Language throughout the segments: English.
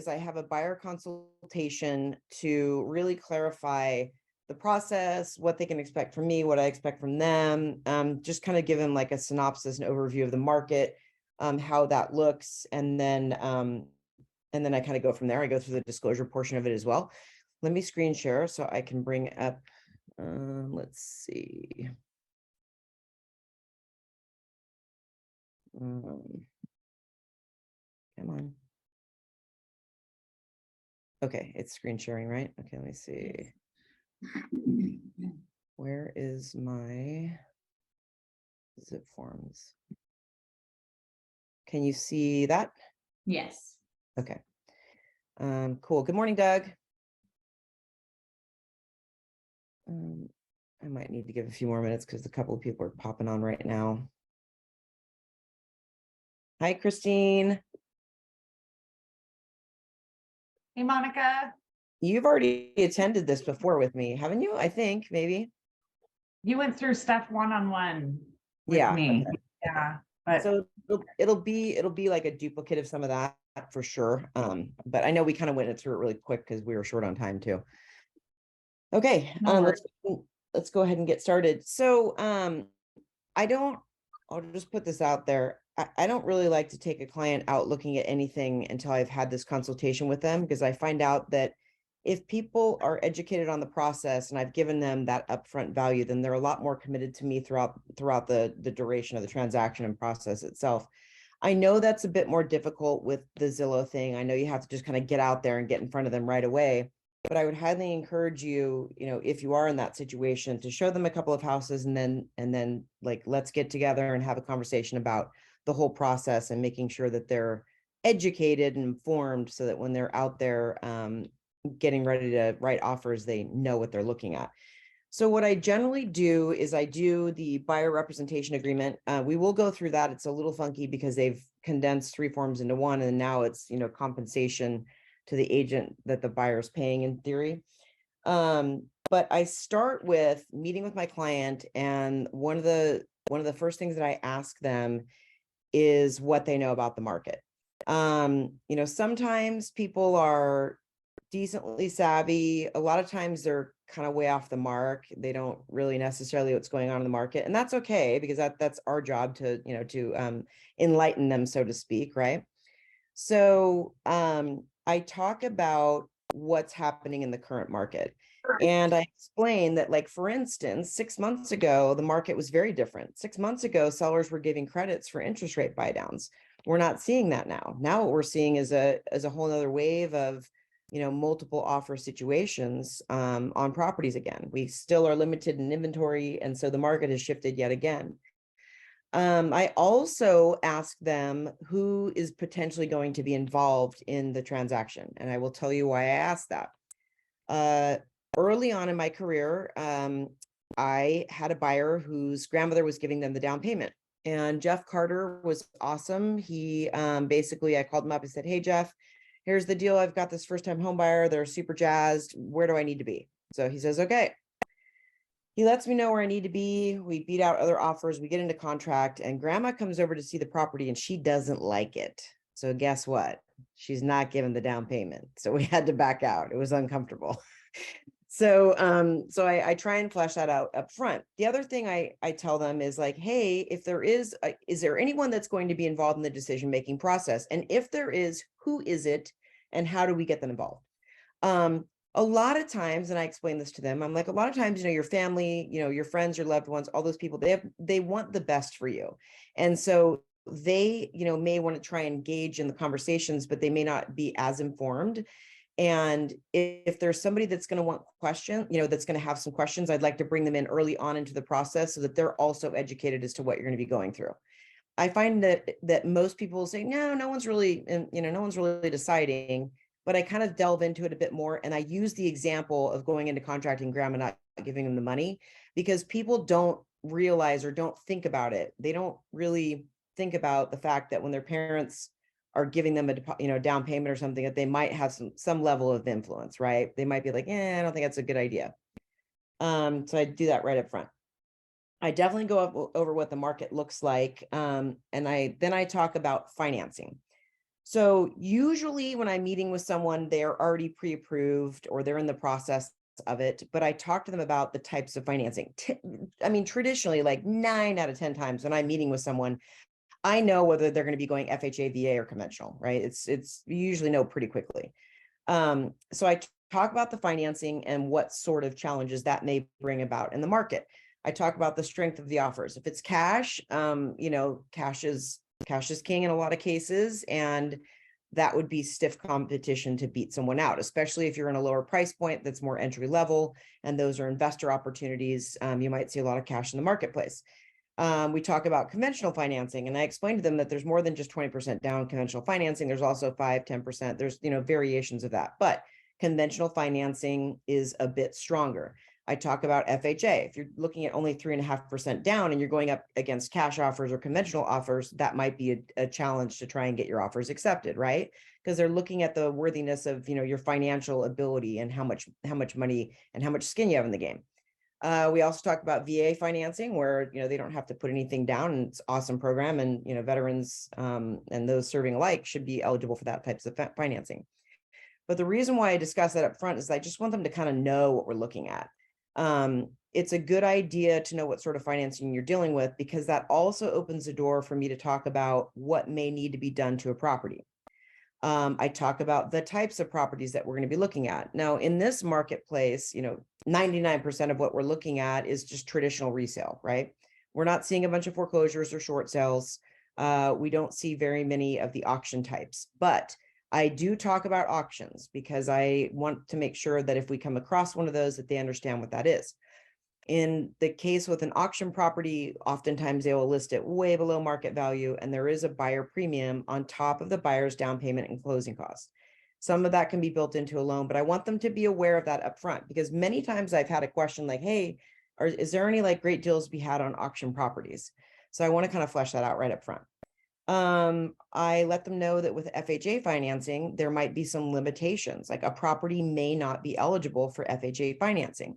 is I have a buyer consultation to really clarify the process, what they can expect from me, what I expect from them, just kind of give them like a synopsis and overview of the market, how that looks, and then I kind of go from there. I go through the disclosure portion of it as well. Let me screen share so I can bring up, let's see. Come on. Okay, it's screen sharing, right? Okay, let me see. Where is my zip forms? Can you see that? Yes. Okay. Cool. Good morning, Doug. I might need to give a few more minutes because a couple of people are popping on right now. Hi, Christine. Hey, Monica. You've already attended this before with me, haven't you? I think maybe. You went through stuff one-on-one with Yeah. me. Okay. Yeah. But So it'll be like a duplicate of some of that for sure. But I know we kind of went through it really quick because we were short on time too. Okay, let's go ahead and get started. So I'll just put this out there. I don't really like to take a client out looking at anything until I've had this consultation with them, because I find out that if people are educated on the process and I've given them that upfront value, then they're a lot more committed to me throughout the duration of the transaction and process itself. I know that's a bit more difficult with the Zillow thing. I know you have to just kind of get out there and get in front of them right away. But I would highly encourage you, if you are in that situation, to show them a couple of houses and then like, let's get together and have a conversation about the whole process and making sure that they're educated and informed so that when they're out there getting ready to write offers, they know what they're looking at. So what I generally do is I do the buyer representation agreement. We will go through that. It's a little funky because they've condensed 3 forms into one, and now it's, compensation to the agent that the buyer's paying in theory. But I start with meeting with my client, and one of the first things that I ask them is what they know about the market. Sometimes people are decently savvy. A lot of times they're kind of way off the mark. They don't really necessarily what's going on in the market, and that's okay, because that's our job to enlighten them, so to speak, right? So I talk about what's happening in the current market. And I explain that, like, for instance, 6 months ago, the market was very different. 6 months ago, sellers were giving credits for interest rate buy downs. We're not seeing that now. Now what we're seeing is a whole other wave of, multiple offer situations on properties again. We still are limited in inventory, and so the market has shifted yet again. I also ask them who is potentially going to be involved in the transaction, and I will tell you why I asked that. Early on in my career, I had a buyer whose grandmother was giving them the down payment, and Jeff Carter was awesome. He basically, I called him up and said, "Hey, Jeff, here's the deal. I've got this first-time home buyer. They're super jazzed. Where do I need to be?" So he says, "Okay." He lets me know where I need to be. We beat out other offers. We get into contract, and grandma comes over to see the property, and she doesn't like it. So guess what? She's not given the down payment. So we had to back out. It was uncomfortable. So I try and flesh that out up front. The other thing I tell them is like, hey, if there is there anyone that's going to be involved in the decision-making process? And if there is, who is it? And how do we get them involved? A lot of times, and I explain this to them, I'm like, a lot of times, your family, your friends, your loved ones, all those people, they want the best for you. And so they, may want to try and engage in the conversations, but they may not be as informed. And if there's somebody that's going to want question, that's going to have some questions, I'd like to bring them in early on into the process so that they're also educated as to what you're going to be going through. I find that most people say, no one's really, no one's really deciding. But I kind of delve into it a bit more. And I use the example of going into contracting grandma not giving them the money, because people don't realize or don't think about it. They don't really think about the fact that when their parents are giving them a down payment or something, that they might have some level of influence, right? They might be like, I don't think that's a good idea. So I do that right up front. I definitely go over what the market looks like. And then I talk about financing. So usually when I'm meeting with someone, they're already pre-approved or they're in the process of it, but I talk to them about the types of financing. I mean, traditionally, like 9 out of 10 times when I'm meeting with someone, I know whether they're going to be going FHA, VA, or conventional, right? It's you usually know pretty quickly. So I talk about the financing and what sort of challenges that may bring about in the market. I talk about the strength of the offers. If it's cash, cash is king in a lot of cases, and that would be stiff competition to beat someone out, especially if you're in a lower price point that's more entry level, and those are investor opportunities. You might see a lot of cash in the marketplace. We talk about conventional financing, and I explained to them that there's more than just 20% down conventional financing. There's also 5, 10%. There's, variations of that, but conventional financing is a bit stronger. I talk about FHA. If you're looking at only 3.5% down and you're going up against cash offers or conventional offers, that might be a challenge to try and get your offers accepted, right? Because they're looking at the worthiness of, your financial ability and how much money and how much skin you have in the game. We also talk about VA financing, where they don't have to put anything down, and it's an awesome program, and veterans and those serving alike should be eligible for that types of financing. But the reason why I discuss that up front is I just want them to kind of know what we're looking at. It's a good idea to know what sort of financing you're dealing with, because that also opens the door for me to talk about what may need to be done to a property. I talk about the types of properties that we're going to be looking at. Now, in this marketplace, 99% of what we're looking at is just traditional resale, right? We're not seeing a bunch of foreclosures or short sales. We don't see very many of the auction types, but I do talk about auctions because I want to make sure that if we come across one of those, that they understand what that is. In the case with an auction property, oftentimes they will list it way below market value, and there is a buyer premium on top of the buyer's down payment and closing costs. Some of that can be built into a loan, but I want them to be aware of that upfront, because many times I've had a question like, hey, is there any like great deals to be had on auction properties? So I want to kind of flesh that out right up front. I let them know that with FHA financing, there might be some limitations, like a property may not be eligible for FHA financing.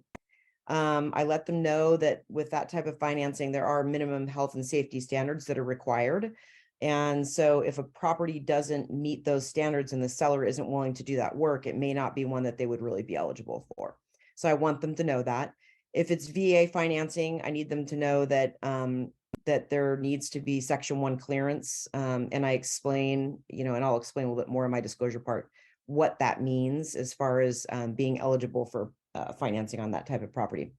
I let them know that with that type of financing, there are minimum health and safety standards that are required. And so if a property doesn't meet those standards and the seller isn't willing to do that work, it may not be one that they would really be eligible for. So I want them to know that. If it's VA financing, I need them to know that that there needs to be Section 1 clearance. And I explain, and I'll explain a little bit more in my disclosure part, what that means as far as being eligible for financing on that type of property.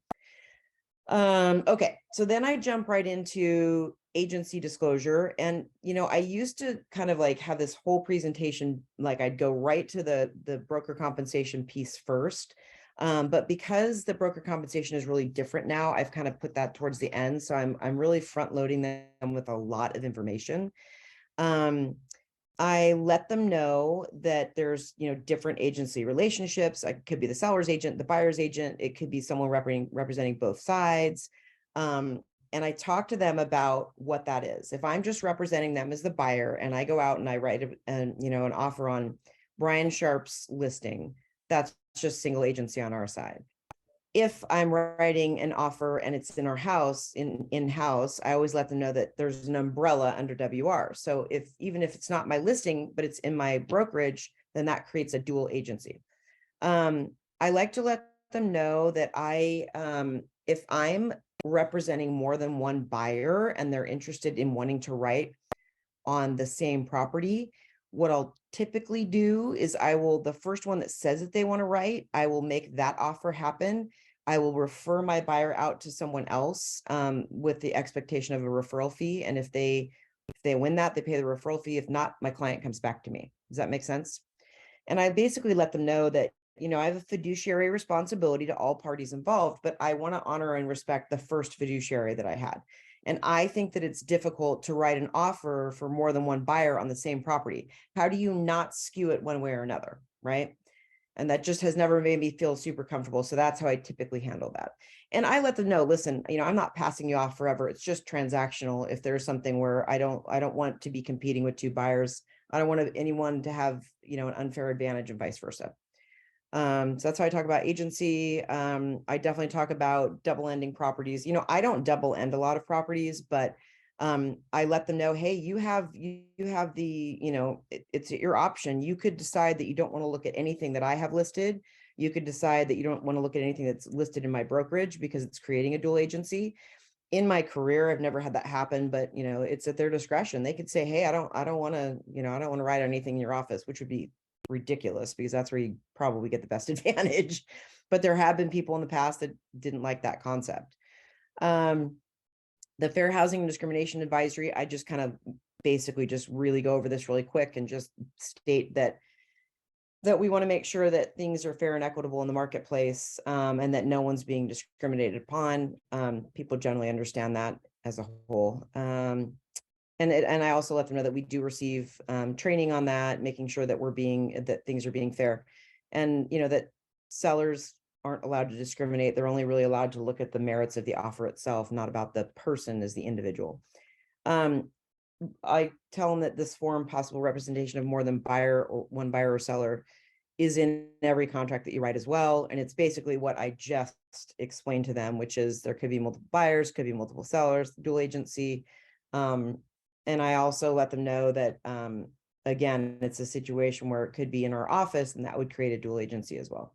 Okay, so then I jump right into agency disclosure. And, I used to kind of like have this whole presentation, like I'd go right to the broker compensation piece first. But because the broker compensation is really different now, I've kind of put that towards the end. So I'm really front loading them with a lot of information. I let them know that there's, different agency relationships. I could be the seller's agent, the buyer's agent. It could be someone representing both sides. And I talk to them about what that is. If I'm just representing them as the buyer and I go out and I write an offer on Brian Sharp's listing, that's just single agency on our side. If I'm writing an offer and it's in our house, in-house, I always let them know that there's an umbrella under WR. So even if it's not my listing, but it's in my brokerage, then that creates a dual agency. I like to let them know that if I'm representing more than one buyer and they're interested in wanting to write on the same property, what I'll typically do is the first one that says that they want to write, I will make that offer happen. I will refer my buyer out to someone else with the expectation of a referral fee. And if they win that, they pay the referral fee. If not, my client comes back to me. Does that make sense? And I basically let them know that, I have a fiduciary responsibility to all parties involved, but I want to honor and respect the first fiduciary that I had. And I think that it's difficult to write an offer for more than one buyer on the same property. How do you not skew it one way or another, right? And that just has never made me feel super comfortable. So that's how I typically handle that. And I let them know, listen, I'm not passing you off forever. It's just transactional. If there's something where I don't want to be competing with two buyers, I don't want anyone to have, an unfair advantage and vice versa. So that's how I talk about agency. I definitely talk about double ending properties. I don't double end a lot of properties, but I let them know, hey, you have the, it's your option. You could decide that you don't want to look at anything that I have listed. You could decide that you don't want to look at anything that's listed in my brokerage because it's creating a dual agency. In my career, I've never had that happen, but it's at their discretion. They could say, hey, I don't want to, I don't want to write anything in your office, which would be ridiculous because that's where you probably get the best advantage. But there have been people in the past that didn't like that concept. The Fair Housing and Discrimination Advisory, I just kind of basically just really go over this really quick and just state that we want to make sure that things are fair and equitable in the marketplace, and that no one's being discriminated upon. People generally understand that as a whole. And I also let them know that we do receive training on that, making sure that that things are being fair, and that sellers aren't allowed to discriminate. They're only really allowed to look at the merits of the offer itself, not about the person as the individual. I tell them that this form, possible representation of more than one buyer or seller, is in every contract that you write as well. And it's basically what I just explained to them, which is there could be multiple buyers, could be multiple sellers, dual agency. And I also let them know that, again, it's a situation where it could be in our office, and that would create a dual agency as well.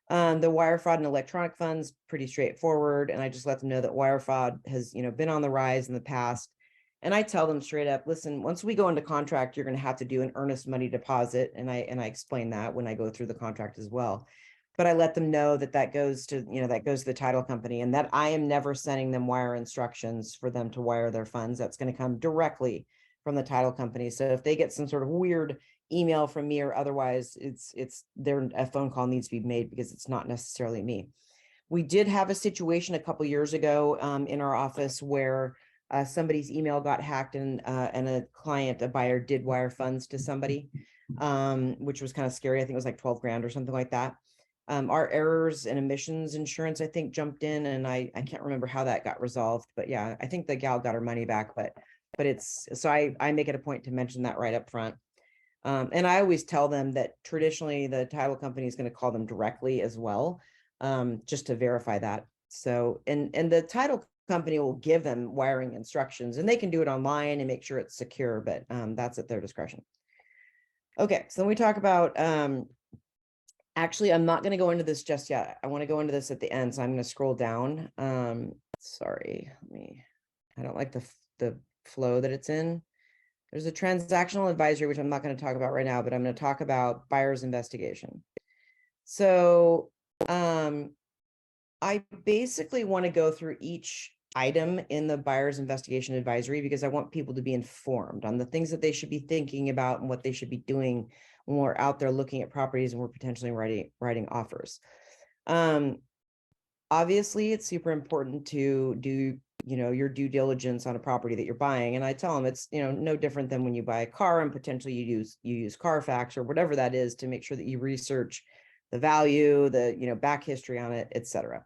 The wire fraud and electronic funds, pretty straightforward. And I just let them know that wire fraud has, been on the rise in the past. And I tell them straight up, listen, once we go into contract, you're going to have to do an earnest money deposit. And I explain that when I go through the contract as well. But I let them know that that goes to the title company, and that I am never sending them wire instructions for them to wire their funds. That's going to come directly from the title company. So if they get some sort of weird email from me or otherwise, a phone call needs to be made, because it's not necessarily me. We did have a situation a couple years ago in our office where somebody's email got hacked, and a buyer did wire funds to somebody, which was kind of scary. I think it was like 12 grand or something like that. Our errors and emissions insurance, I think, jumped in, and I can't remember how that got resolved, but yeah, I think the gal got her money back, but I make it a point to mention that right up front. And I always tell them that traditionally the title company is going to call them directly as well, just to verify that. So, and the title company will give them wiring instructions, and they can do it online and make sure it's secure, but that's at their discretion. Okay, so then we talk about, actually, I'm not going to go into this just yet. I want to go into this at the end, so I'm going to scroll down. Sorry, I don't like the flow that it's in. There's a transactional advisory, which I'm not going to talk about right now, but I'm going to talk about buyer's investigation. So I basically want to go through each item in the buyer's investigation advisory, because I want people to be informed on the things that they should be thinking about and what they should be doing when we're out there looking at properties and we're potentially writing offers. Obviously, it's super important to do your due diligence on a property that you're buying. And I tell them it's, no different than when you buy a car and potentially you use Carfax or whatever that is to make sure that you research the value, the, back history on it, etc.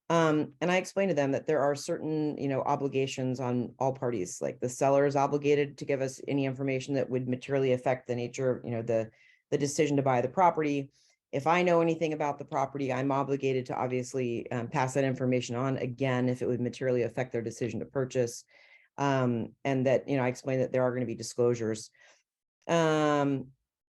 And I explained to them that there are certain, obligations on all parties. Like the seller is obligated to give us any information that would materially affect the nature of, the decision to buy the property. If I know anything about the property, I'm obligated to obviously pass that information on, again, if it would materially affect their decision to purchase. And that, I explained that there are going to be disclosures. And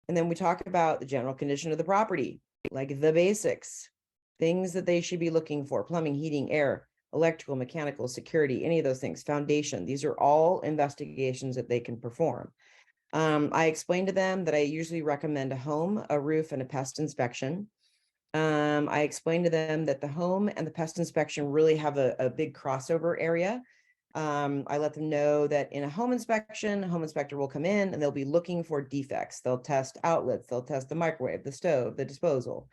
then we talk about the general condition of the property, like the basics, things that they should be looking for: plumbing, heating, air, electrical, mechanical, security, any of those things, foundation. These are all investigations that they can perform. I explained to them that I usually recommend a home, a roof, and a pest inspection. I explained to them that the home and the pest inspection really have a big crossover area. I let them know that in a home inspection, a home inspector will come in and they'll be looking for defects. They'll test outlets, they'll test the microwave, the stove, the disposal.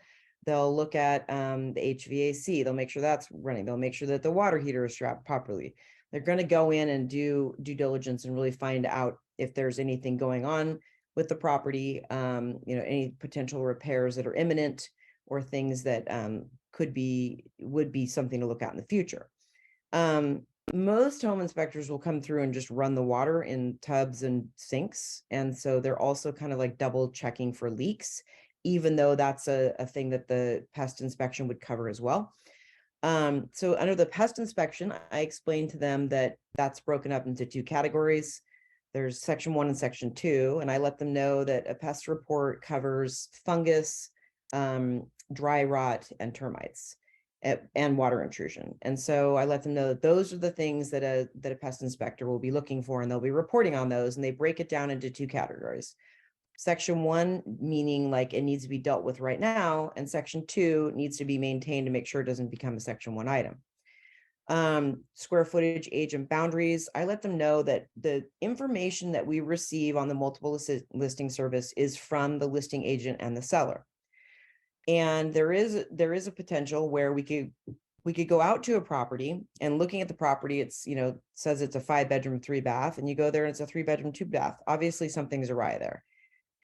They'll look at the HVAC, they'll make sure that's running. They'll make sure that the water heater is strapped properly. They're going to go in and do due diligence and really find out if there's anything going on with the property, any potential repairs that are imminent, or things that would be something to look at in the future. Most home inspectors will come through and just run the water in tubs and sinks. And so they're also kind of like double checking for leaks, even though that's a thing that the pest inspection would cover as well. So under the pest inspection, I explained to them that that's broken up into two categories. There's section 1 and section 2, and I let them know that a pest report covers fungus, dry rot, and termites, and water intrusion. And so I let them know that those are the things that a pest inspector will be looking for, and they'll be reporting on those, and they break it down into two categories. Section 1, meaning like it needs to be dealt with right now, and section 2 needs to be maintained to make sure it doesn't become a section 1 item. Square footage, age, and boundaries. I let them know that the information that we receive on the multiple listing service is from the listing agent and the seller. And there is a potential where we could go out to a property, and looking at the property, it's, says it's a 5-bedroom, 3-bath, and you go there and it's a 3-bedroom, 2-bath. Obviously something's awry there.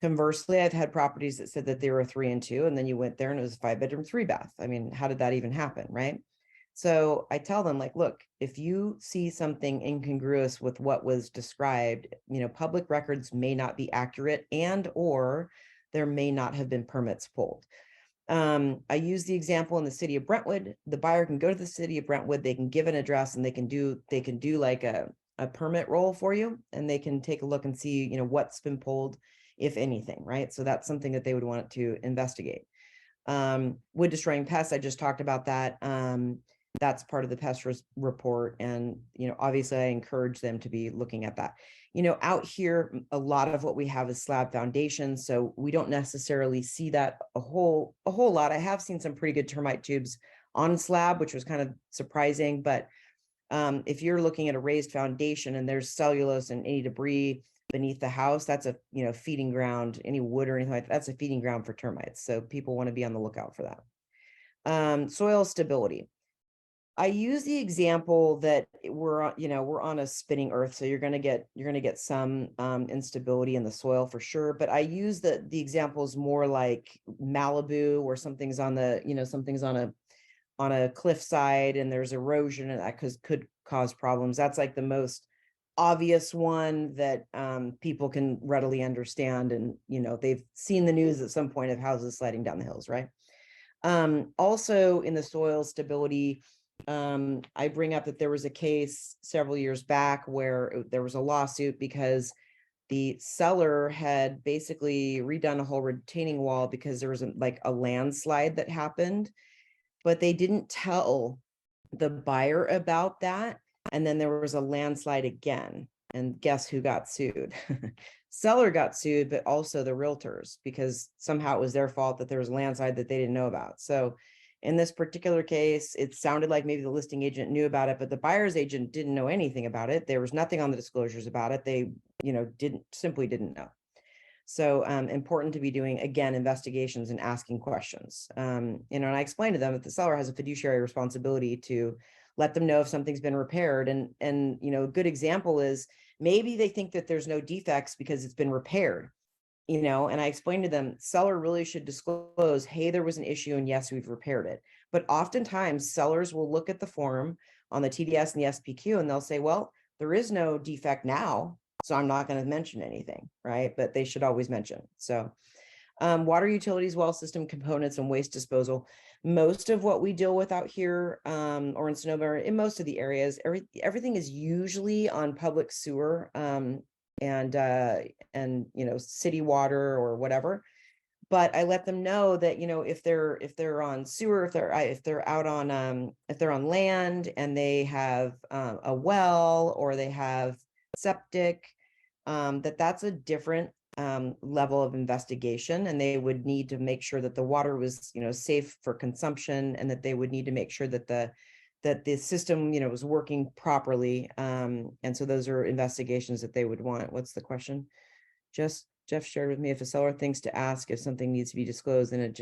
Conversely, I've had properties that said that they were a 3 and 2, and then you went there and it was a 5-bedroom, 3-bath. I mean, how did that even happen, right? So I tell them, like, look, if you see something incongruous with what was described, public records may not be accurate, and or there may not have been permits pulled. I use the example in the city of Brentwood. The buyer can go to the city of Brentwood, they can give an address, and they can do like a permit roll for you, and they can take a look and see, what's been pulled, if anything, right? So that's something that they would want to investigate. Wood destroying pests, I just talked about that. That's part of the pest report. And, obviously I encourage them to be looking at that. Out here, a lot of what we have is slab foundations. So we don't necessarily see that a whole lot. I have seen some pretty good termite tubes on slab, which was kind of surprising. But if you're looking at a raised foundation and there's cellulose and any debris beneath the house, that's a, feeding ground, any wood or anything like that, that's a feeding ground for termites. So people want to be on the lookout for that. Soil stability. I use the example that we're on a spinning earth, so you're going to get some instability in the soil for sure. But I use the examples more like Malibu, where something's on a cliffside and there's erosion, and that could cause problems. That's like the most obvious one that people can readily understand, and they've seen the news at some point of houses sliding down the hills, right? Also in the soil stability, I bring up that there was a case several years back where there was a lawsuit because the seller had basically redone a whole retaining wall because there was a landslide that happened, but they didn't tell the buyer about that. And then there was a landslide again, and guess who got sued? Seller got sued, but also the realtors, because somehow it was their fault that there was a landslide that they didn't know about. So in this particular case, it sounded like maybe the listing agent knew about it, but the buyer's agent didn't know anything about it. There was nothing on the disclosures about it. They, simply didn't know. So important to be doing, again, investigations and asking questions. And I explained to them that the seller has a fiduciary responsibility to let them know if something's been repaired. And a good example is maybe they think that there's no defects because it's been repaired. And I explained to them, seller really should disclose, hey, there was an issue and yes, we've repaired it. But oftentimes sellers will look at the form on the TDS and the SPQ and they'll say, well, there is no defect now, so I'm not going to mention anything, right? But they should always mention. So water utilities, well system components, and waste disposal. Most of what we deal with out here or in Sonoma, in most of the areas, everything is usually on public sewer and city water or whatever. But I let them know that, if they're on sewer, if they're out on if they're on land and they have a well or they have septic, that's a different level of investigation, and they would need to make sure that the water was, safe for consumption, and that they would need to make sure that the system, was working properly. And so those are investigations that they would want. What's the question? Jeff shared with me, if a seller thinks to ask if something needs to be disclosed, and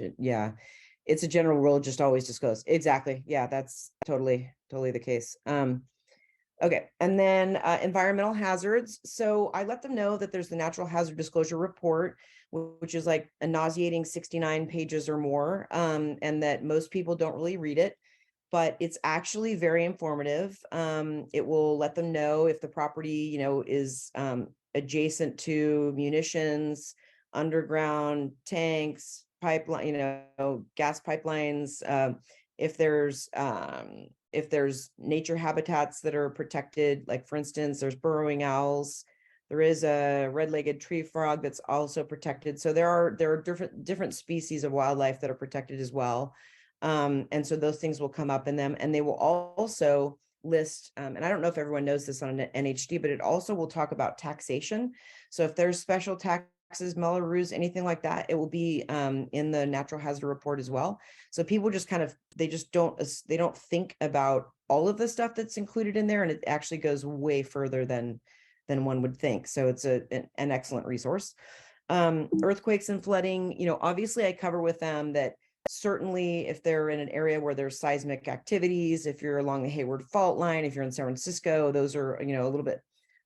it's a general rule, just always disclose. Exactly. Yeah, that's totally the case. Okay, and then environmental hazards. So I let them know that there's the natural hazard disclosure report, which is like a nauseating 69 pages or more, and that most people don't really read it, but it's actually very informative. It will let them know if the property, is adjacent to munitions, underground tanks, pipeline, gas pipelines, if there's nature habitats that are protected, like for instance, there's burrowing owls. There is a red-legged tree frog that's also protected. So there are different species of wildlife that are protected as well. And so those things will come up in them, and they will also list, and I don't know if everyone knows this on an NHD, but it also will talk about taxation. So if there's special taxes, Melrose, anything like that, it will be in the natural hazard report as well. So people just they don't think about all of the stuff that's included in there, and it actually goes way further than one would think. So it's an excellent resource. Earthquakes and flooding, obviously I cover with them that certainly if they're in an area where there's seismic activities, if you're along the Hayward fault line, if you're in San Francisco, those are, a little bit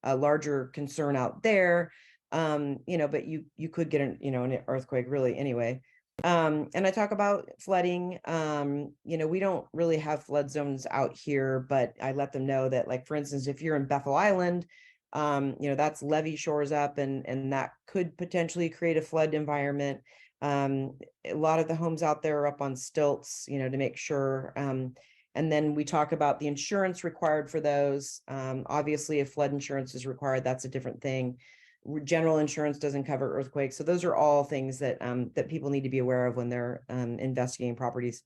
larger concern out there. But you could get an earthquake really anyway. And I talk about flooding. We don't really have flood zones out here, but I let them know that, like, for instance, if you're in Bethel Island, that's levee shores up, and that could potentially create a flood environment. A lot of the homes out there are up on stilts, to make sure. And then we talk about the insurance required for those. Obviously, if flood insurance is required, that's a different thing. General insurance doesn't cover earthquakes. So those are all things that people need to be aware of when they're investigating properties.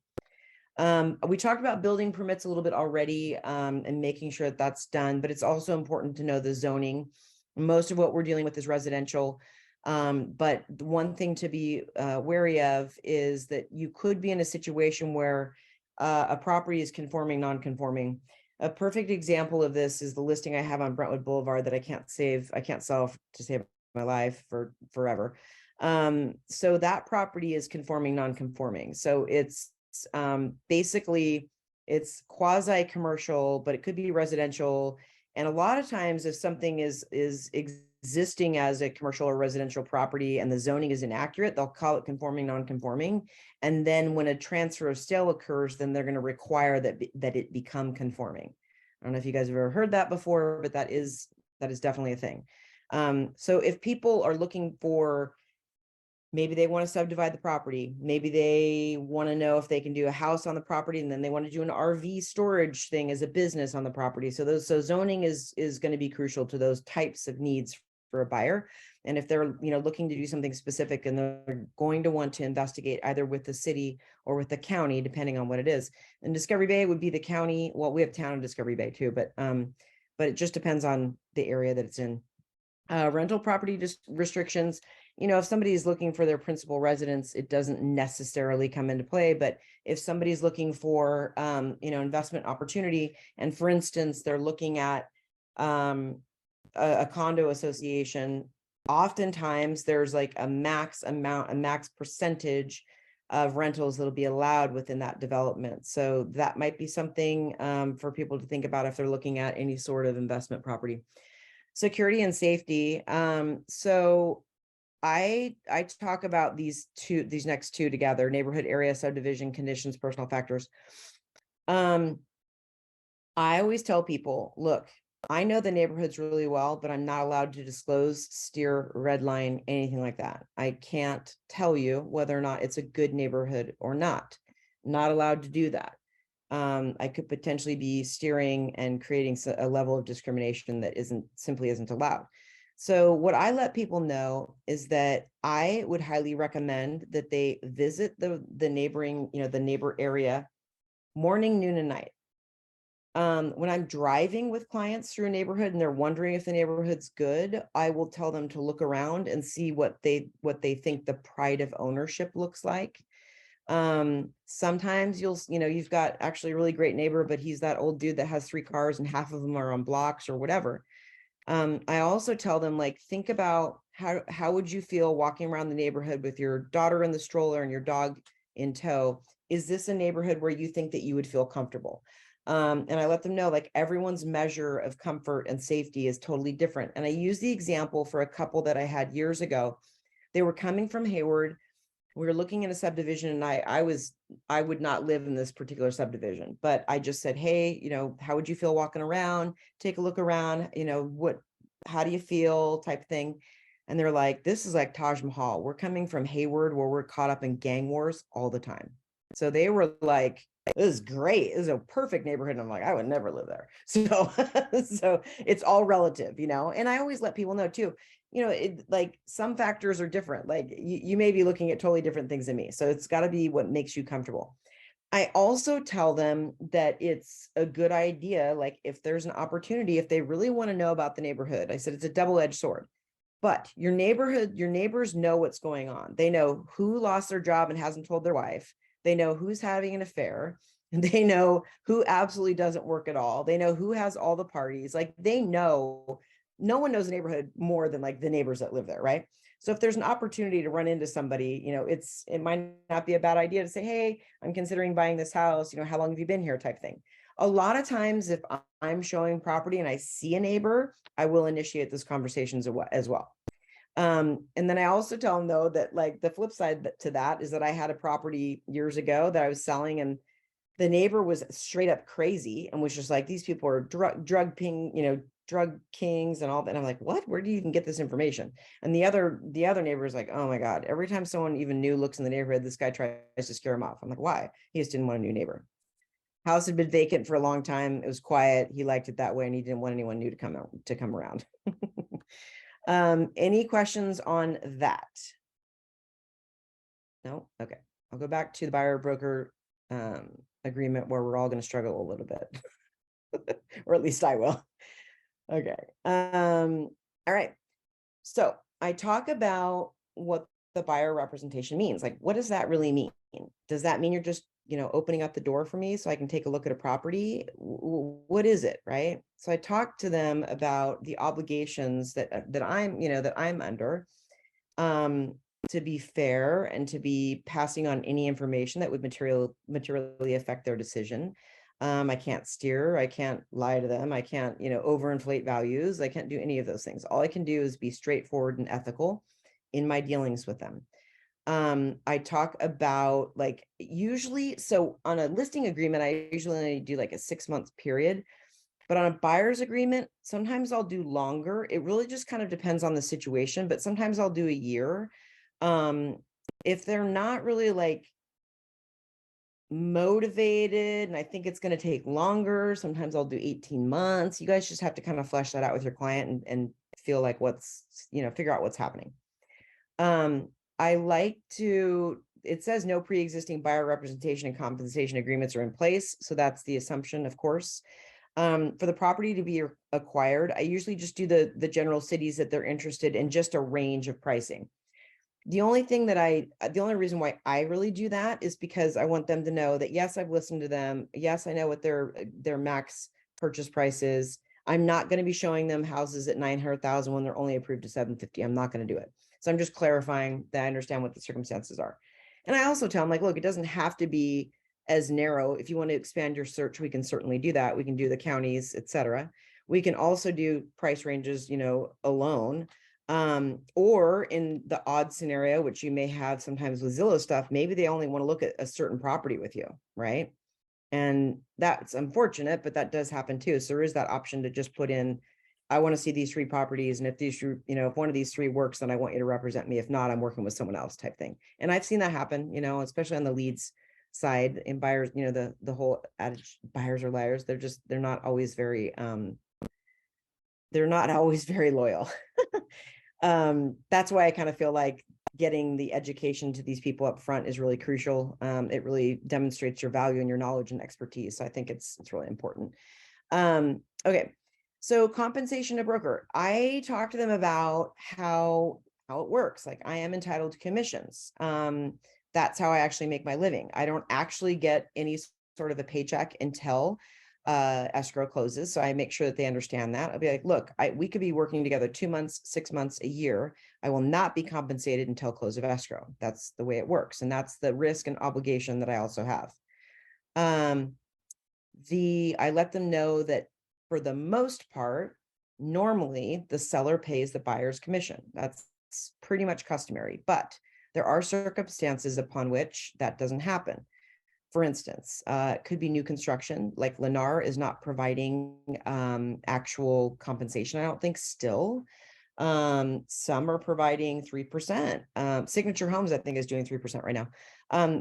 We talked about building permits a little bit already, and making sure that that's done, but it's also important to know the zoning. Most of what we're dealing with is residential. But the one thing to be wary of is that you could be in a situation where a property is conforming, non-conforming. A perfect example of this is the listing I have on Brentwood Boulevard that I can't sell to save my life for forever. So that property is conforming, non-conforming. So it's basically it's quasi-commercial, but it could be residential. And a lot of times if something is existing as a commercial or residential property and the zoning is inaccurate, they'll call it conforming, non-conforming. And then when a transfer of sale occurs, then they're going to require that it become conforming. I don't know if you guys have ever heard that before, but that is definitely a thing. So if people are looking for, maybe they want to subdivide the property, maybe they want to know if they can do a house on the property, and then they want to do an RV storage thing as a business on the property. So zoning is going to be crucial to those types of needs for a buyer. And if they're looking to do something specific, and they're going to want to investigate either with the city or with the county, depending on what it is. And Discovery Bay would be the county. Well, we have town in Discovery Bay too, but it just depends on the area that it's in. Rental property restrictions. If somebody is looking for their principal residence, it doesn't necessarily come into play. But if somebody's looking for investment opportunity, and for instance they're looking at a condo association, oftentimes there's like a max percentage of rentals that'll be allowed within that development. So that might be something for people to think about if they're looking at any sort of investment property. Security and safety. So I talk about these next two together: neighborhood, area, subdivision, conditions, personal factors. I always tell people, look, I know the neighborhoods really well, but I'm not allowed to disclose, steer, red line, anything like that. I can't tell you whether or not it's a good neighborhood or not. Not allowed to do that. I could potentially be steering and creating a level of discrimination that simply isn't allowed. So what I let people know is that I would highly recommend that they visit the neighboring, the neighbor area morning, noon, and night. When I'm driving with clients through a neighborhood and they're wondering if the neighborhood's good, I will tell them to look around and see what they think the pride of ownership looks like. Sometimes you've got actually a really great neighbor, but he's that old dude that has 3 cars and half of them are on blocks or whatever. I also tell them, like, think about how would you feel walking around the neighborhood with your daughter in the stroller and your dog in tow? Is this a neighborhood where you think that you would feel comfortable? And I let them know, like, everyone's measure of comfort and safety is totally different. And I use the example for a couple that I had years ago. They were coming from Hayward. We were looking in a subdivision, and I would not live in this particular subdivision, but I just said, hey, how would you feel walking around? Take a look around, how do you feel, type thing. And they're like, this is like Taj Mahal. We're coming from Hayward, where we're caught up in gang wars all the time. So they were like, this is great. This is a perfect neighborhood. And I'm like, I would never live there. So, so it's all relative, you know, and I always let people know too, you know, like some factors are different. Like you may be looking at totally different things than me. So it's got to be what makes you comfortable. I also tell them that it's a good idea. Like if there's an opportunity, if they really want to know about the neighborhood, I said, it's a double-edged sword. But your neighbors know what's going on. They know who lost their job and hasn't told their wife. They know who's having an affair. And they know who absolutely doesn't work at all. They know who has all the parties. Like they know, no one knows the neighborhood more than like the neighbors that live there, right? So if there's an opportunity to run into somebody, you know, it might not be a bad idea to say, hey, I'm considering buying this house. You know, how long have you been here type thing. A lot of times if I'm showing property and I see a neighbor, I will initiate those conversations as well. And then I also tell them though, that like the flip side to that is that I had a property years ago that I was selling, and the neighbor was straight up crazy and was just like, these people are drug kings and all that. And I'm like, what, where do you even get this information? And the other neighbor is like, oh my God, every time someone even new looks in the neighborhood, this guy tries to scare him off. I'm like, why? He just didn't want a new neighbor. House had been vacant for a long time. It was quiet. He liked it that way. And he didn't want anyone new to come around. Any questions on that? No? Okay. I'll go back to the buyer broker agreement where we're all going to struggle a little bit, or at least I will. Okay. All right. So I talk about what the buyer representation means. Like, what does that really mean? Does that mean you're just, you know, opening up the door for me so I can take a look at a property? What is it, right? So I talk to them about the obligations that I'm under, to be fair and to be passing on any information that would materially affect their decision. I can't steer, I can't lie to them, I can't, you know, overinflate values, I can't do any of those things. All I can do is be straightforward and ethical in my dealings with them. I talk about like usually, so on a listing agreement, I usually do like a 6-month period, but on a buyer's agreement, sometimes I'll do longer. It really just kind of depends on the situation, but sometimes I'll do a year. If they're not really like motivated and I think it's going to take longer, sometimes I'll do 18 months. You guys just have to kind of flesh that out with your client and feel like figure out what's happening. I like to, it says no pre-existing buyer representation and compensation agreements are in place. So that's the assumption, of course. For the property to be acquired, I usually just do the general cities that they're interested in, just a range of pricing. The only reason why I really do that is because I want them to know that, yes, I've listened to them. Yes, I know what their max purchase price is. I'm not going to be showing them houses at 900,000 when they're only approved to 750. I'm not going to do it. So I'm just clarifying that I understand what the circumstances are. And I also tell them, like, look, it doesn't have to be as narrow. If you want to expand your search, we can certainly do that. We can do the counties, etc. We can also do price ranges, you know, alone. Or in the odd scenario, which you may have sometimes with Zillow stuff, maybe they only want to look at a certain property with you, right? And that's unfortunate, but that does happen too. So there is that option to just put in, I want to see these 3 properties. And if if one of these 3 works, then I want you to represent me. If not, I'm working with someone else type thing. And I've seen that happen, you know, especially on the leads side. And buyers, you know, the whole adage, buyers are liars. They're not always very loyal. That's why I kind of feel like getting the education to these people up front is really crucial. It really demonstrates your value and your knowledge and expertise. So I think it's really important. Okay. So compensation to broker. I talked to them about how it works. Like I am entitled to commissions. That's how I actually make my living. I don't actually get any sort of a paycheck until escrow closes. So I make sure that they understand that. I'll be like, look, we could be working together 2 months, 6 months, a year. I will not be compensated until close of escrow. That's the way it works. And that's the risk and obligation that I also have. I let them know that for the most part, normally the seller pays the buyer's commission. That's pretty much customary, but there are circumstances upon which that doesn't happen. For instance, it could be new construction, like Lennar is not providing actual compensation, I don't think still. Some are providing 3%. Signature Homes, I think, is doing 3% right now.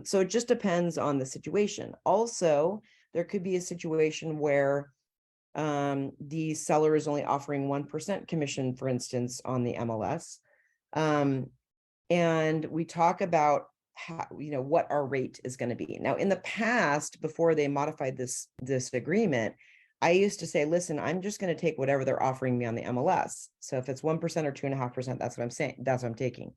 So it just depends on the situation. Also, there could be a situation where the seller is only offering 1% commission, for instance, on the MLS. And we talk about how, what our rate is going to be. Now, in the past, before they modified this agreement, I used to say, listen, I'm just going to take whatever they're offering me on the MLS. So if it's 1% or 2.5%, that's what I'm saying. That's what I'm taking.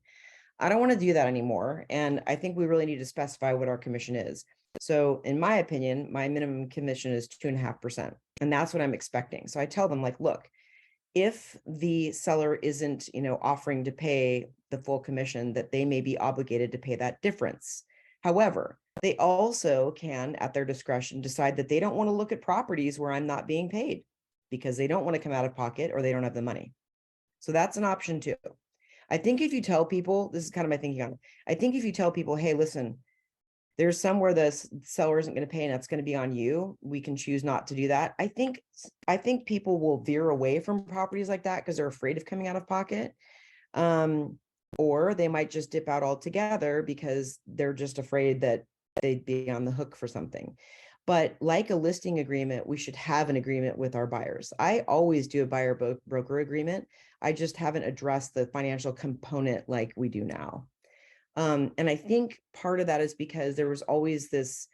I don't want to do that anymore. And I think we really need to specify what our commission is. So in my opinion, my minimum commission is 2.5%. And that's what I'm expecting. So I tell them, like, look, if the seller isn't, offering to pay the full commission, that they may be obligated to pay that difference. However, they also can, at their discretion, decide that they don't want to look at properties where I'm not being paid because they don't want to come out of pocket or they don't have the money. So that's an option too. I think if you tell people, this is kind of my thinking on it. I think if you tell people, hey, listen, there's somewhere the seller isn't going to pay and that's going to be on you, we can choose not to do that. I think people will veer away from properties like that because they're afraid of coming out of pocket. Or they might just dip out altogether because they're just afraid that they'd be on the hook for something. But like a listing agreement, we should have an agreement with our buyers. I always do a buyer broker agreement. I just haven't addressed the financial component like we do now. And I think part of that is because there was always this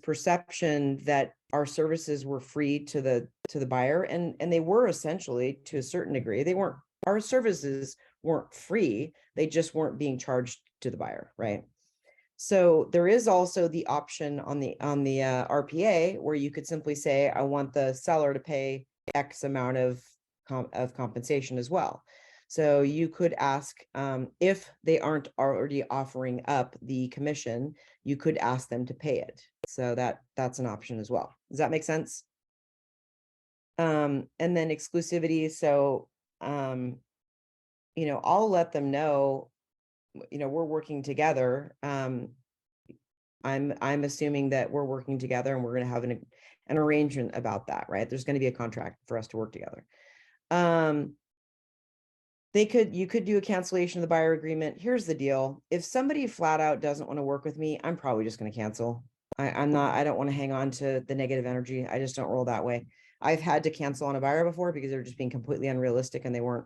perception that our services were free to the buyer, and they were essentially, to a certain degree. Our services weren't free, they just weren't being charged to the buyer, right? So there is also the option on the RPA where you could simply say, I want the seller to pay X amount of compensation as well. So you could ask, if they aren't already offering up the commission, you could ask them to pay it. So that's an option as well. Does that make sense? And then exclusivity. So, I'll let them know, we're working together. I'm assuming that we're working together and we're going to have an arrangement about that, right? There's going to be a contract for us to work together. You could do a cancellation of the buyer agreement. Here's the deal. If somebody flat out doesn't want to work with me, I'm probably just going to cancel. I don't want to hang on to the negative energy. I just don't roll that way. I've had to cancel on a buyer before because they're just being completely unrealistic and they weren't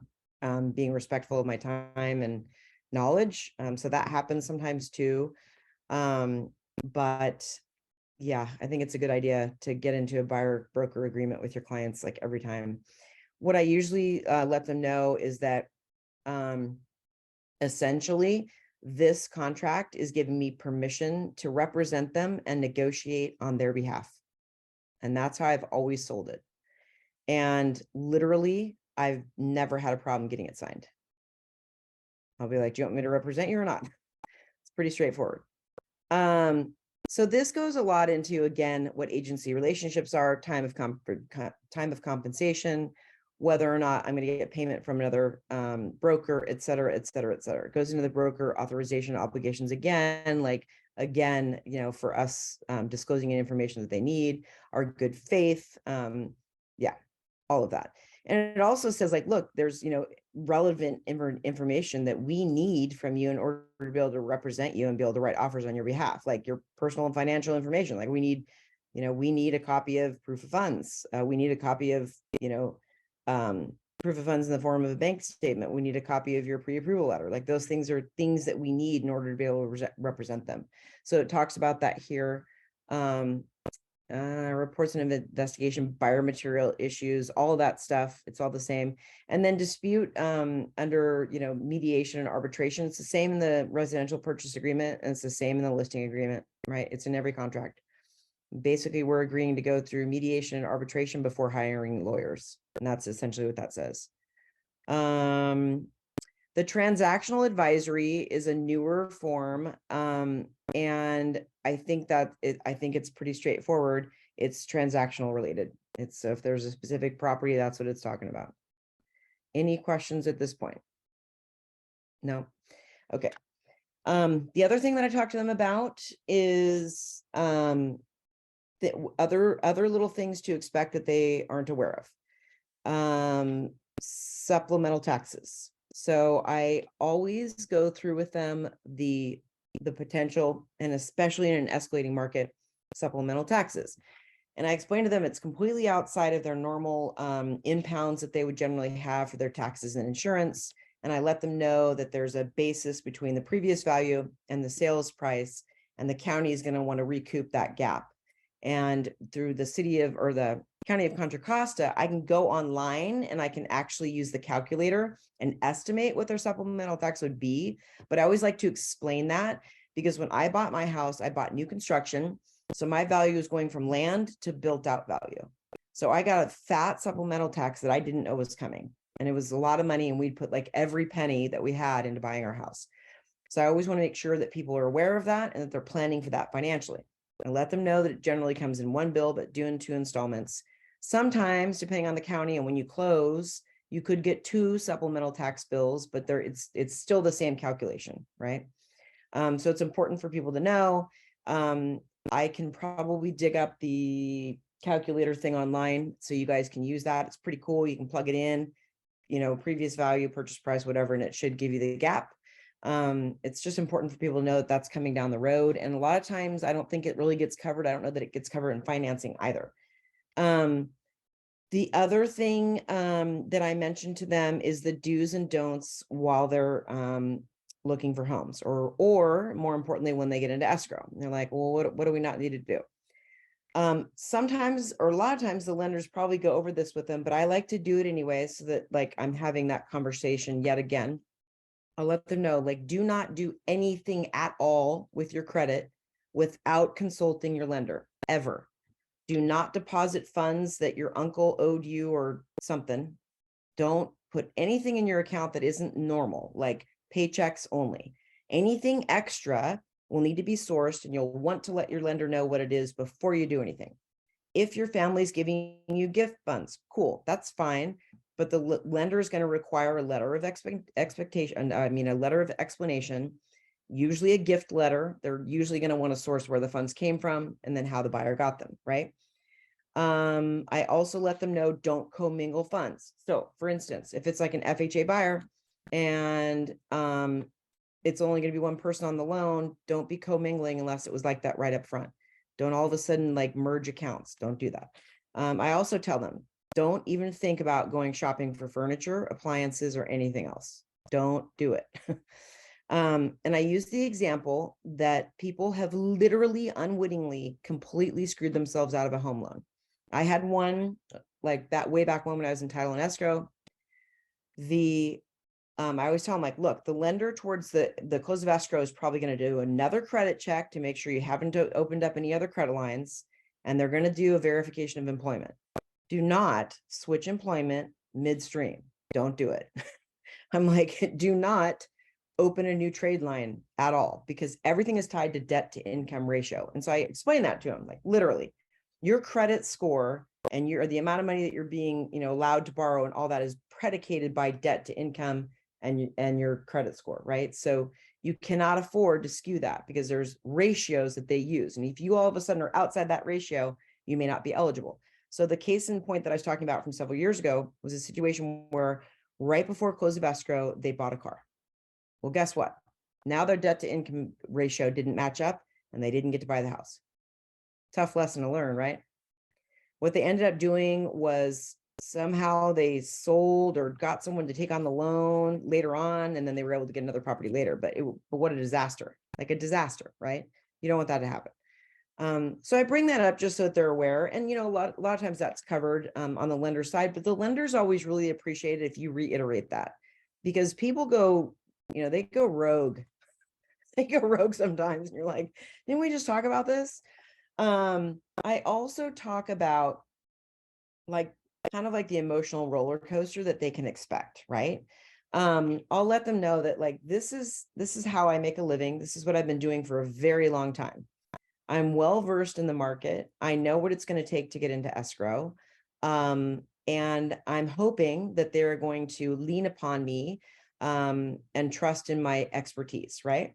being respectful of my time and knowledge. So that happens sometimes too. But yeah, I think it's a good idea to get into a buyer broker agreement with your clients like every time. What I usually let them know is that essentially this contract is giving me permission to represent them and negotiate on their behalf. And that's how I've always sold it. And literally, I've never had a problem getting it signed. I'll be like, do you want me to represent you or not? It's pretty straightforward. So this goes a lot into, again, what agency relationships are, time of compensation, whether or not I'm going to get payment from another broker, et cetera, et cetera, et cetera. It goes into the broker authorization obligations again, for us disclosing information that they need, our good faith, yeah, all of that. And it also says, like, look, there's, relevant information that we need from you in order to be able to represent you and be able to write offers on your behalf, like your personal and financial information. Like we need a copy of proof of funds. We need a copy of, proof of funds in the form of a bank statement. We need a copy of your pre-approval letter. Like those things are things that we need in order to be able to represent them. So it talks about that here. Reports and investigation, buyer material issues, all of that stuff. It's all the same. And then dispute under, mediation and arbitration. It's the same in the residential purchase agreement, and it's the same in the listing agreement, right? It's in every contract. Basically, we're agreeing to go through mediation and arbitration before hiring lawyers. And that's essentially what that says. The transactional advisory is a newer form. And I think it's pretty straightforward. It's transactional related. So if there's a specific property, that's what it's talking about. Any questions at this point? No? Okay. The other thing that I talked to them about is the other little things to expect that they aren't aware of. supplemental taxes. So I always go through with them the potential, and especially in an escalating market, supplemental taxes. And I explained to them it's completely outside of their normal impounds that they would generally have for their taxes and insurance. And I let them know that there's a basis between the previous value and the sales price, and the county is going to want to recoup that gap. And through the county of Contra Costa, I can go online and I can actually use the calculator and estimate what their supplemental tax would be. But I always like to explain that, because when I bought my house, I bought new construction. So my value is going from land to built out value. So I got a fat supplemental tax that I didn't know was coming. And it was a lot of money, and we'd put like every penny that we had into buying our house. So I always want to make sure that people are aware of that and that they're planning for that financially. And let them know that it generally comes in one bill, but due in 2 installments. Sometimes, depending on the county and when you close, you could get 2 supplemental tax bills, but it's still the same calculation, right? So it's important for people to know. I can probably dig up the calculator thing online so you guys can use that. It's pretty cool. You can plug it in, previous value, purchase price, whatever, and it should give you the gap. It's just important for people to know that that's coming down the road. And a lot of times I don't think it really gets covered. I don't know that it gets covered in financing either. The other thing that I mentioned to them is the do's and don'ts while they're looking for homes, or more importantly, when they get into escrow. And they're like, well, what do we not need to do? Sometimes, or a lot of times, the lenders probably go over this with them, but I like to do it anyway, so that like I'm having that conversation yet again. I'll let them know, like, do not do anything at all with your credit without consulting your lender, ever. Do not deposit funds that your uncle owed you or something. Don't put anything in your account that isn't normal, like paychecks only. Anything extra will need to be sourced, and you'll want to let your lender know what it is before you do anything. If your family's giving you gift funds, cool, that's fine. But the lender is going to require a letter of a letter of explanation, usually a gift letter. They're usually going to want to source where the funds came from and then how the buyer got them, right? I also let them know, don't commingle funds. So for instance, if it's like an FHA buyer and it's only going to be one person on the loan, don't be commingling unless it was like that right up front. Don't all of a sudden like merge accounts. Don't do that. I also tell them, don't even think about going shopping for furniture, appliances, or anything else. Don't do it. And I use the example that people have literally unwittingly completely screwed themselves out of a home loan. I had one like that way back when I was in title and escrow. I always tell them, like, look, the lender towards the close of escrow is probably going to do another credit check to make sure you haven't opened up any other credit lines, and they're going to do a verification of employment. Do not switch employment midstream. Don't do it. I'm like, do not open a new trade line at all, because everything is tied to debt to income ratio. And so I explained that to him, like, literally, your credit score and the amount of money that you're being, allowed to borrow and all that is predicated by debt to income and your credit score, right? So you cannot afford to skew that, because there's ratios that they use. And if you all of a sudden are outside that ratio, you may not be eligible. So the case in point that I was talking about from several years ago was a situation where right before close of escrow, they bought a car. Well, guess what? Now their debt to income ratio didn't match up and they didn't get to buy the house. Tough lesson to learn, right? What they ended up doing was somehow they sold or got someone to take on the loan later on, and then they were able to get another property later. But what a disaster, like a disaster, right? You don't want that to happen. So I bring that up just so that they're aware. And, a lot of times that's covered on the lender side, but the lenders always really appreciate it if you reiterate that, because people go, they go rogue. They go rogue sometimes. And you're like, didn't we just talk about this? I also talk about kind of like the emotional roller coaster that they can expect, right? I'll let them know that, like, this is how I make a living. This is what I've been doing for a very long time. I'm well versed in the market. I know what it's going to take to get into escrow. And I'm hoping that they're going to lean upon me and trust in my expertise, right?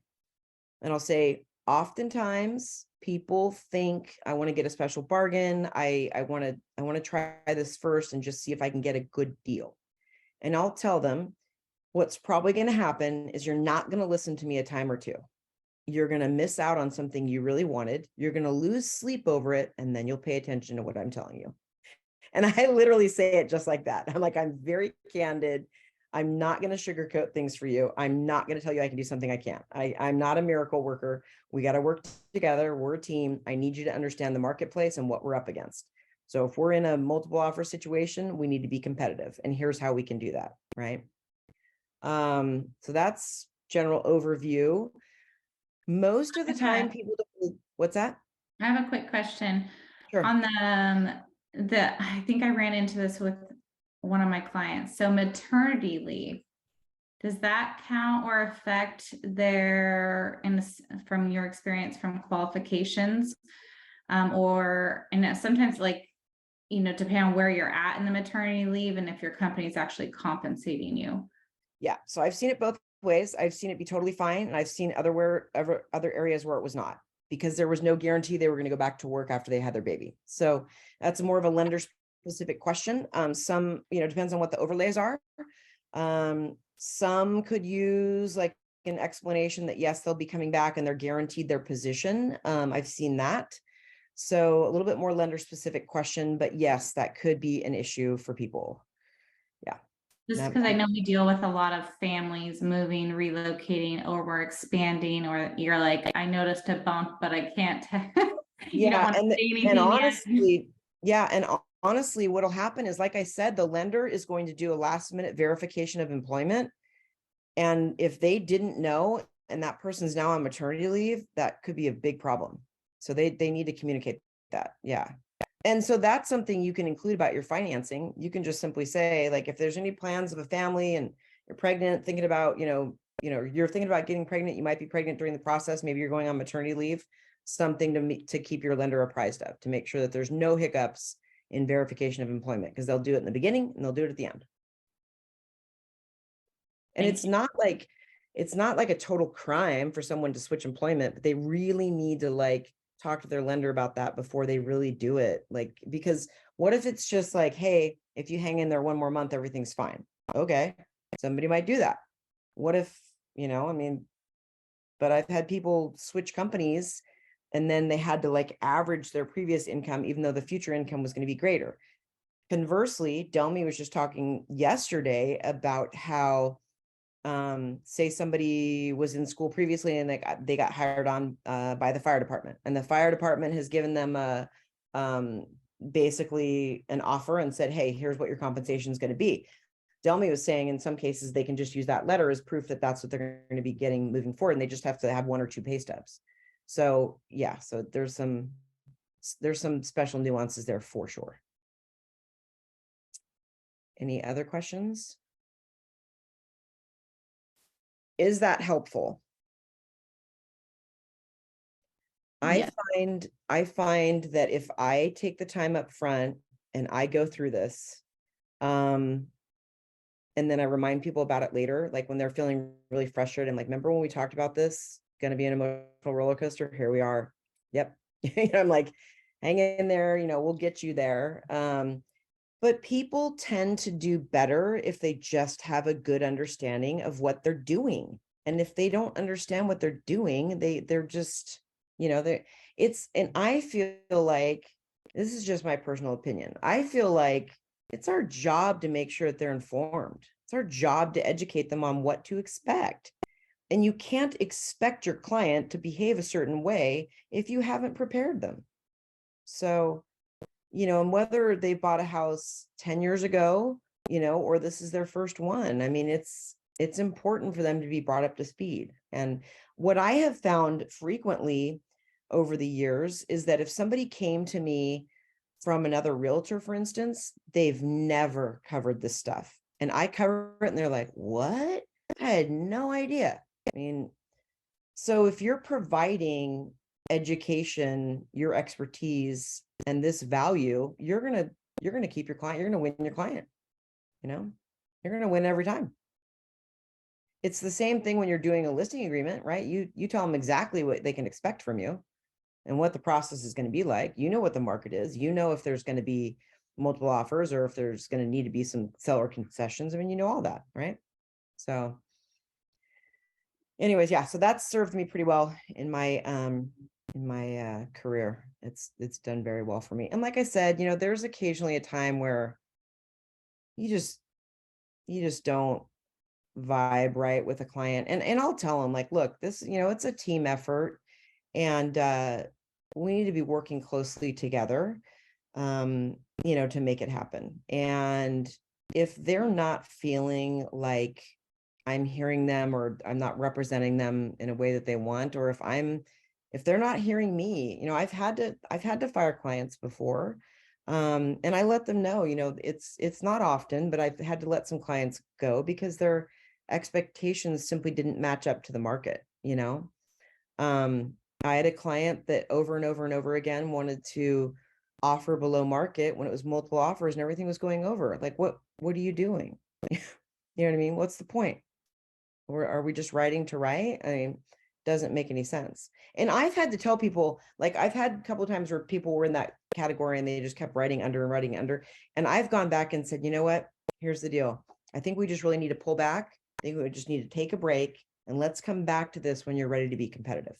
And I'll say, oftentimes people think I want to get a special bargain. I want to try this first and just see if I can get a good deal. And I'll tell them what's probably going to happen is you're not going to listen to me a time or two. You're going to miss out on something you really wanted. You're going to lose sleep over it. And then you'll pay attention to what I'm telling you. And I literally say it just like that. I'm like, I'm very candid. I'm not going to sugarcoat things for you. I'm not going to tell you I can do something I can't. I'm not a miracle worker. We got to work together. We're a team. I need you to understand the marketplace and what we're up against. So if we're in a multiple offer situation, we need to be competitive. And here's how we can do that, right? So that's general overview. Most of the time people don't, what's that? I have a quick question. Sure. On I think I ran into this with one of my clients. So maternity leave, does that count or affect from your experience from qualifications? And sometimes depending on where you're at in the maternity leave and if your company is actually compensating you. Yeah. So I've seen it both ways. I've seen it be totally fine. And I've seen other areas where it was not, because there was no guarantee they were going to go back to work after they had their baby. So that's more of a lender specific question. Some, depends on what the overlays are. Some could use like an explanation that yes, they'll be coming back and they're guaranteed their position. I've seen that. So a little bit more lender specific question, but yes, that could be an issue for people. Yeah. Just because I know we deal with a lot of families moving, relocating, or we're expanding, or you're like, I noticed a bump, but I can't. You don't want to say anything and honestly, yet. And honestly, what'll happen is, like I said, the lender is going to do a last minute verification of employment. And if they didn't know, and that person's now on maternity leave, that could be a big problem. So they need to communicate that. Yeah. And so that's something you can include about your financing. You can just simply say, like, if there's any plans of a family and you're pregnant, thinking about, you're thinking about getting pregnant, you might be pregnant during the process, maybe you're going on maternity leave, something to keep your lender apprised of, to make sure that there's no hiccups in verification of employment, because they'll do it in the beginning and they'll do it at the end. And it's not like a total crime for someone to switch employment, but they really need to talk to their lender about that before they really do it. Because what if it's just like, hey, if you hang in there one more month, everything's fine. Okay. Somebody might do that. What if, but I've had people switch companies and then they had to average their previous income, even though the future income was going to be greater. Conversely, Delmy was just talking yesterday about how, say somebody was in school previously and they got hired on by the fire department, and the fire department has given them basically an offer and said, hey, here's what your compensation is going to be. Delmy was saying in some cases they can just use that letter as proof that that's what they're going to be getting moving forward, and they just have to have 1 or 2 pay stubs. So yeah, so there's some special nuances there for sure. Any other questions? Is that helpful? Yeah. I find that if I take the time up front and I go through this, and then I remind people about it later, like when they're feeling really frustrated, I'm like, remember when we talked about this? Going to be an emotional roller coaster. Here we are. Yep. I'm like, hang in there, we'll get you there. But people tend to do better if they just have a good understanding of what they're doing. And if they don't understand what they're doing, they're just, and I feel like, this is just my personal opinion, I feel like it's our job to make sure that they're informed. It's our job to educate them on what to expect. And you can't expect your client to behave a certain way if you haven't prepared them. So, and whether they bought a house 10 years ago, or this is their first one, it's important for them to be brought up to speed. And what I have found frequently over the years is that if somebody came to me from another realtor, for instance, they've never covered this stuff, and I cover it and they're like, what? I had no idea. So if you're providing education, your expertise, and this value, you're going to keep your client, you're going to win your client, you're going to win every time. It's the same thing when you're doing a listing agreement, right? You tell them exactly what they can expect from you and what the process is going to be like. What the market is, if there's going to be, multiple offers, or if there's going to need to be some seller concessions. I mean, you know, all that, right? So anyways, yeah, so that's served me pretty well in my career. It's done very well for me. And like I said, you know, there's occasionally a time where you just don't vibe right with a client. And I'll tell them, like, look, this, you know, it's a team effort, and we need to be working closely together, you know, to make it happen. And if they're not feeling like I'm hearing them, or I'm not representing them in a way that they want, or if they're not hearing me, you know, I've had to fire clients before. And I let them know, you know, it's not often, but I've had to let some clients go because their expectations simply didn't match up to the market, you know. I had a client that over and over and over again wanted to offer below market when it was multiple offers and everything was going over. Like, what are you doing? You know what I mean? What's the point? Or are we just writing to write? I mean, doesn't make any sense. And I've had to tell people, like, I've had a couple of times where people were in that category and they just kept writing under and writing under. And I've gone back and said, you know what? Here's the deal. I think we just really need to pull back. I think we just need to take a break, and let's come back to this when you're ready to be competitive,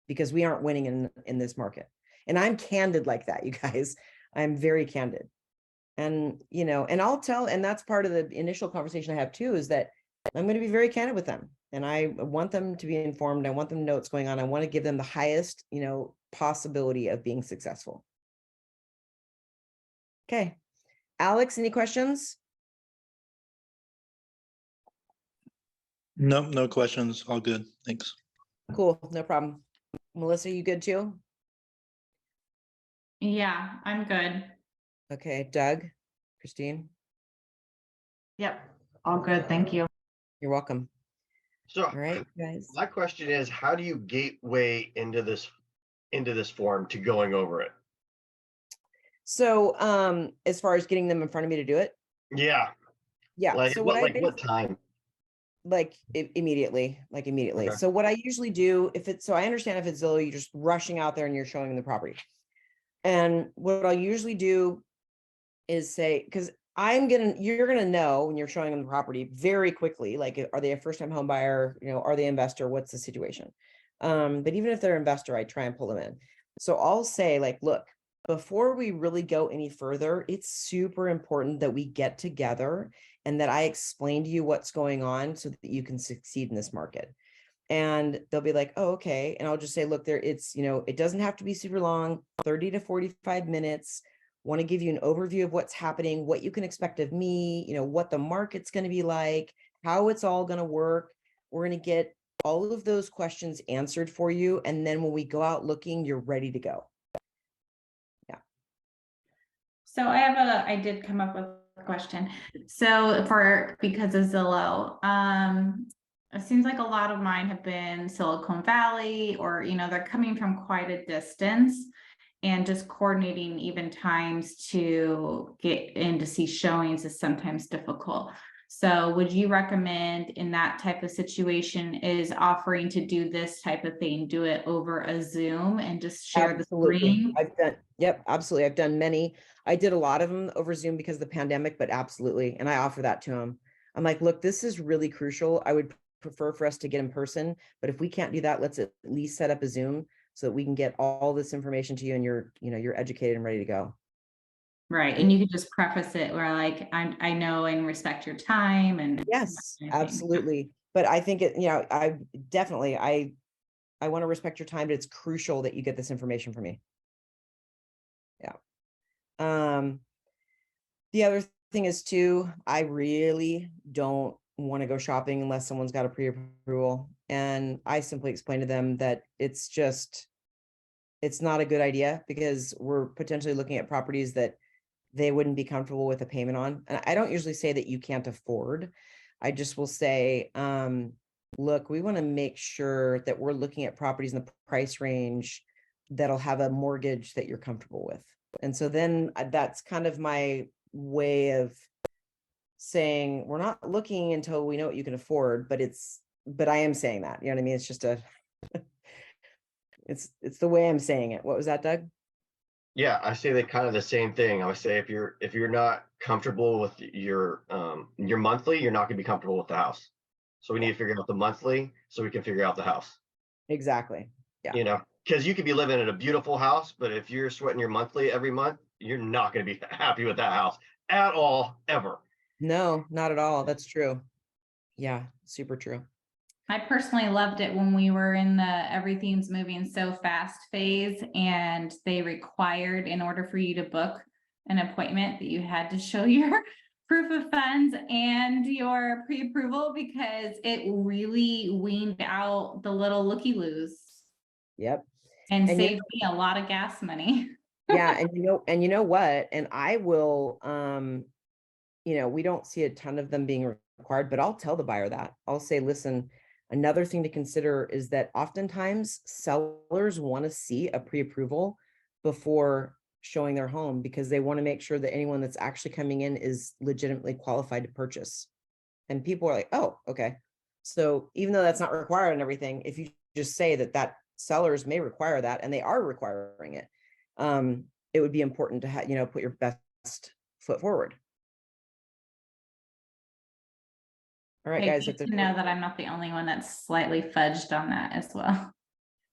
because we aren't winning in this market. And I'm candid like that, you guys. I'm very candid. And, you know, and I'll tell, and that's part of the initial conversation I have too, is that I'm going to be very candid with them, and I want them to be informed. I want them to know what's going on. I want to give them the highest, you know, possibility of being successful. Okay. Alex, any questions? No, no questions. All good. Thanks. Cool. No problem. Melissa, you good too? Yeah, I'm good. Okay. Doug, Christine, Yep, all good, thank you. you're welcome. So All right, guys. my question is, how do you gateway into this form to going over it? So, as far as getting them in front of me to do it, Yeah. yeah. Like So what time? like immediately. Okay. So what I usually do, so I understand if it's Zillow, you're just rushing out there and you're showing them the property. And what I'll usually do is say, because you're gonna know when you're showing them the property very quickly, like, are they a first-time home buyer? You know, are they an investor? What's the situation? But even if they're an investor, I try and pull them in. So I'll say, like, look, before we really go any further, it's super important that we get together and that I explain to you what's going on so that you can succeed in this market. And they'll be like, oh, okay. And I'll just say, look, it's, you know, it doesn't have to be super long, 30 to 45 minutes. Want to give you an overview of what's happening, what you can expect of me, you know, what the market's going to be like, how it's all going to work. We're going to get all of those questions answered for you. And then when we go out looking, you're ready to go. Yeah. So I did come up with a question. So because of Zillow, it seems like a lot of mine have been Silicon Valley, or, you know, they're coming from quite a distance, and just coordinating even times to get in to see showings is sometimes difficult. So would you recommend in that type of situation is offering to do this type of thing, do it over a Zoom and just share the screen? Absolutely. I've done many. I did a lot of them over Zoom because of the pandemic, but absolutely. And I offer that to them. I'm like, look, this is really crucial. I would prefer for us to get in person, but if we can't do that, let's at least set up a Zoom so that we can get all this information to you and you're educated and ready to go. Right. And you can just preface it where, like, I know and respect your time, and Yes, that kind of thing. absolutely. But I think I definitely, I want to respect your time, but it's crucial that you get this information from me. Yeah. The other thing is too, I really don't want to go shopping unless someone's got a pre-approval. And I simply explain to them that it's not a good idea, because we're potentially looking at properties that they wouldn't be comfortable with a payment on. And I don't usually say that you can't afford. I just will say, look, we want to make sure that we're looking at properties in the price range that'll have a mortgage that you're comfortable with. And so then that's kind of my way of saying, we're not looking until we know what you can afford, but I am saying that, you know what I mean? It's just it's the way I'm saying it. What was that, Doug? Yeah, I say they kind of the same thing. I would say if you're not comfortable with your monthly, you're not gonna be comfortable with the house. So we need to figure out the monthly so we can figure out the house. Exactly. Yeah. You know, because you could be living in a beautiful house, but if you're sweating your monthly every month, you're not gonna be happy with that house at all, ever. No, not at all. That's true. Yeah, super true. I personally loved it when we were in the everything's moving so fast phase and they required, in order for you to book an appointment, that you had to show your proof of funds and your pre-approval, because it really weaned out the little looky-loos Yep. and And you saved me a lot of gas money. Yeah, and you know what? And I will, we don't see a ton of them being required, but I'll tell the buyer that. I'll say, listen, another thing to consider is that oftentimes sellers want to see a pre-approval before showing their home because they want to make sure that anyone that's actually coming in is legitimately qualified to purchase. And people are like, oh, okay. So even though that's not required and everything, if you just say that sellers may require that and they are requiring it, it would be important to put your best foot forward. All right, Hey, guys. good to know that I'm not the only one that's slightly fudged on that as well.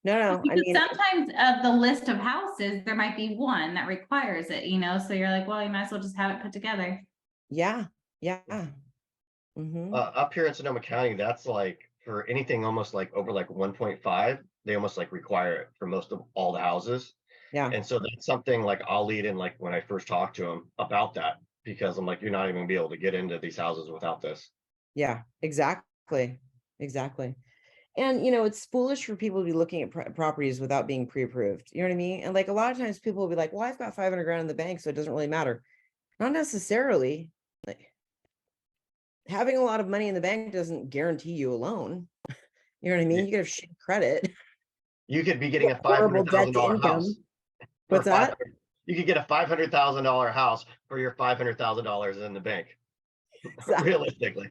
No, I Because mean, sometimes of the list of houses, there might be one that requires it, so you're like, well, you might as well just have it put together. yeah. Mm-hmm. Up here in Sonoma County, that's like for anything almost like over like 1.5, they almost like require it for most of all the houses. Yeah. And so that's something like I'll lead in like when I first talk to them about that, because I'm like, you're not even gonna be able to get into these houses without this. Yeah, exactly. And it's foolish for people to be looking at properties without being pre-approved. You know what I mean? And like a lot of times people will be like, well, I've got 500 grand in the bank, so it doesn't really matter. Not necessarily. Like having a lot of money in the bank doesn't guarantee you a loan. You know what I mean? Yeah. You could have shit credit. You could be getting a Horrible debt to $500,000 income. house. What's that? You could get a $500,000 house for your $500,000 in the bank. Exactly. Realistically,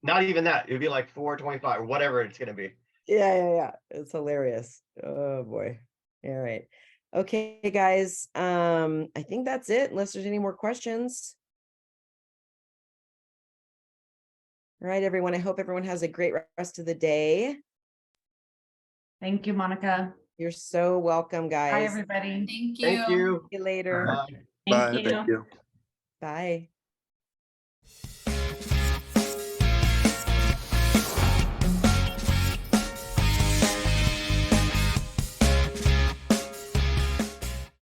not even that. It'd be like 425 or whatever it's gonna be. Yeah. It's hilarious. Oh boy. All right. Okay, guys. I think that's it, unless there's any more questions. All right, everyone. I hope everyone has a great rest of the day. Thank you, Monica. You're so welcome, guys. Hi, everybody. Thank Thank you. See you later. Bye. Thank Bye, you. thank you. Bye.